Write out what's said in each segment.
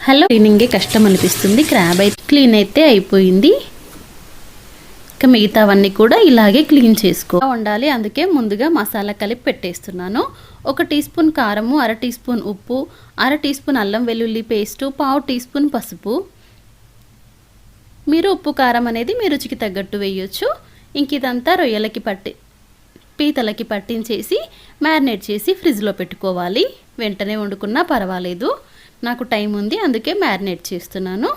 Hello, క్లీనింగే కష్టం అనిపిస్తుంది. Crab అయితే క్లీన్ అయితే అయిపోయింది. ఇక మిగతావన్నీ కూడా ఇలాగే క్లీన్ చేసుకో ఉండాలి. అందుకే ముందుగా మసాలా కలిపి పెట్టేస్తున్నాను. 1 టీ స్పూన్ కారము, 1/2 టీ స్పూన్ ఉప్పు, 1/2 టీ స్పూన్ అల్లం వెల్లుల్లి పేస్టు, 1/2 టీ స్పూన్ పసుపు. మీరు ఉప్పు కారం అనేది మీ రుచికి తగ్గట్టు వేయొచ్చు. ఇంక ఇదంతా రొయ్యలకి పీతలకి పట్టించేసి మ్యారినేట్ చేసి ఫ్రిడ్జ్లో పెట్టుకోవాలి. వెంటనే వండుకున్నా పర్వాలేదు. నాకు టైం ఉంది, అందుకే మ్యారినేట్ చేస్తున్నాను.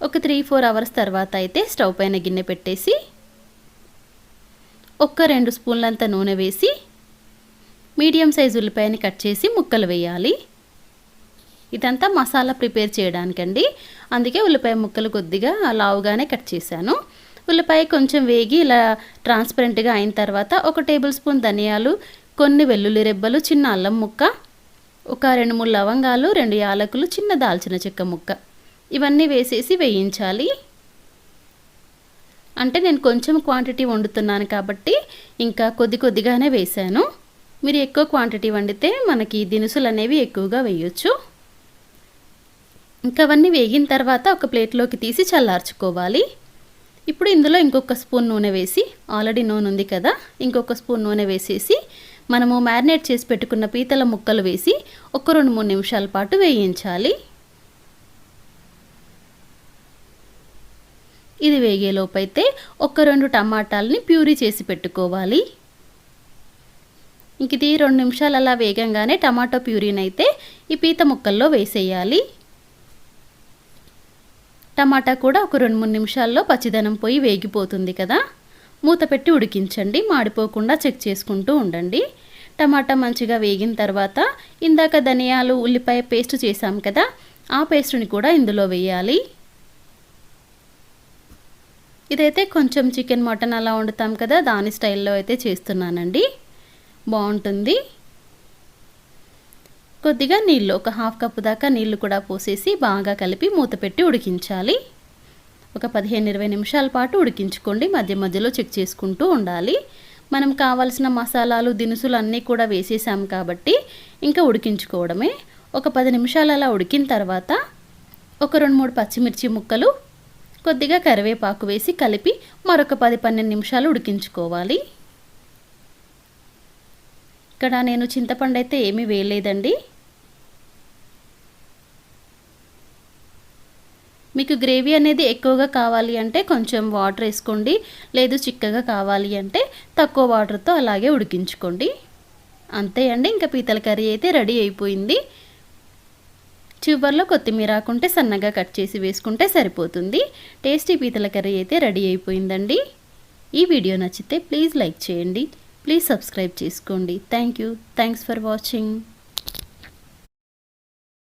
ఒక 3-4 అవర్స్ తర్వాత అయితే స్టవ్ పైన గిన్నె పెట్టేసి 1-2 స్పూన్లంత నూనె వేసి మీడియం సైజు ఉల్లిపాయని కట్ చేసి ముక్కలు వేయాలి. ఇదంతా మసాలా ప్రిపేర్ చేయడానికండి. అందుకే ఉల్లిపాయ ముక్కలు కొద్దిగా లావుగానే కట్ చేశాను. ఉల్లిపాయ కొంచెం వేగి ఇలా ట్రాన్స్పరెంట్గా అయిన తర్వాత 1 టేబుల్ స్పూన్ ధనియాలు, కొన్ని వెల్లుల్లి రెబ్బలు, చిన్న అల్లం ముక్క, ఒక 2-3 లవంగాలు, 2 యాలకులు, చిన్న దాల్చిన చెక్క ముక్క, ఇవన్నీ వేసేసి వేయించాలి. అంటే నేను కొంచెం క్వాంటిటీ వండుతున్నాను కాబట్టి ఇంకా కొద్దిగానే వేశాను. మీరు ఎక్కువ క్వాంటిటీ వండితే మనకి దినుసులు అనేవి ఎక్కువగా వేయొచ్చు. ఇంకా అవన్నీ వేగిన తర్వాత ఒక ప్లేట్లోకి తీసి చల్లార్చుకోవాలి. ఇప్పుడు ఇందులో ఇంకొక స్పూన్ నూనె వేసి, ఆల్రెడీ నూనె ఉంది కదా, ఇంకొక స్పూన్ నూనె వేసేసి మనము మ్యారినేట్ చేసి పెట్టుకున్న పీతల ముక్కలు వేసి ఒక 2-3 నిమిషాల పాటు వేయించాలి. ఇది వేగేలోపైతే ఒక 2 టమాటాలని ప్యూరీ చేసి పెట్టుకోవాలి. ఇంక ఇది 2 నిమిషాలు అలా వేగంగానే టమాటో ప్యూరీని అయితే ఈ పీత ముక్కల్లో వేసేయాలి. టమాటా కూడా ఒక 2-3 నిమిషాల్లో పచ్చిదనం పోయి వేగిపోతుంది కదా. మూత పెట్టి ఉడికించండి. మాడిపోకుండా చెక్ చేసుకుంటూ ఉండండి. టమాటా మంచిగా వేగిన తర్వాత ఇందాక ధనియాలు, ఉల్లిపాయ పేస్ట్ చేసాం కదా, ఆ పేస్ట్ని కూడా ఇందులో వేయాలి. ఇదైతే కొంచెం చికెన్, మటన్ అలా వండుతాం కదా, దాని స్టైల్లో అయితే చేస్తున్నానండి. బాగుంటుంది. కొద్దిగా నీళ్ళు, ఒక 1/2 కప్పు దాకా నీళ్లు కూడా పోసేసి బాగా కలిపి మూత పెట్టి ఉడికించాలి. ఒక 15-20 నిమిషాల పాటు ఉడికించుకోండి. మధ్య మధ్యలో చెక్ చేసుకుంటూ ఉండాలి. మనం కావాల్సిన మసాలాలు, దినుసులు అన్నీ కూడా వేసేసాం కాబట్టి ఇంకా ఉడికించుకోవడమే. ఒక 10 నిమిషాలు అలా ఉడికిన తర్వాత ఒక 2-3 పచ్చిమిర్చి ముక్కలు, కొద్దిగా కరివేపాకు వేసి కలిపి మరొక 10-12 నిమిషాలు ఉడికించుకోవాలి. ఇక్కడ నేను చింతపండు అయితే ఏమీ వేయలేదండి. మీకు గ్రేవీ అనేది ఎక్కువగా కావాలి అంటే కొంచెం వాటర్ వేసుకోండి. లేదు చిక్కగా కావాలి అంటే తక్కువ వాటర్తో అలాగే ఉడికించుకోండి. అంతే అండి, ఇంకా పీతల కర్రీ అయితే రెడీ అయిపోయింది. చివర్లో కొత్తిమీర ఆకుంటే సన్నగా కట్ చేసి వేసుకుంటే సరిపోతుంది. టేస్టీ పీతల కర్రీ అయితే రెడీ అయిపోయిందండి. ఈ వీడియో నచ్చితే ప్లీజ్ లైక్ చేయండి. ప్లీజ్ సబ్స్క్రైబ్ చేసుకోండి. Thanks for watching.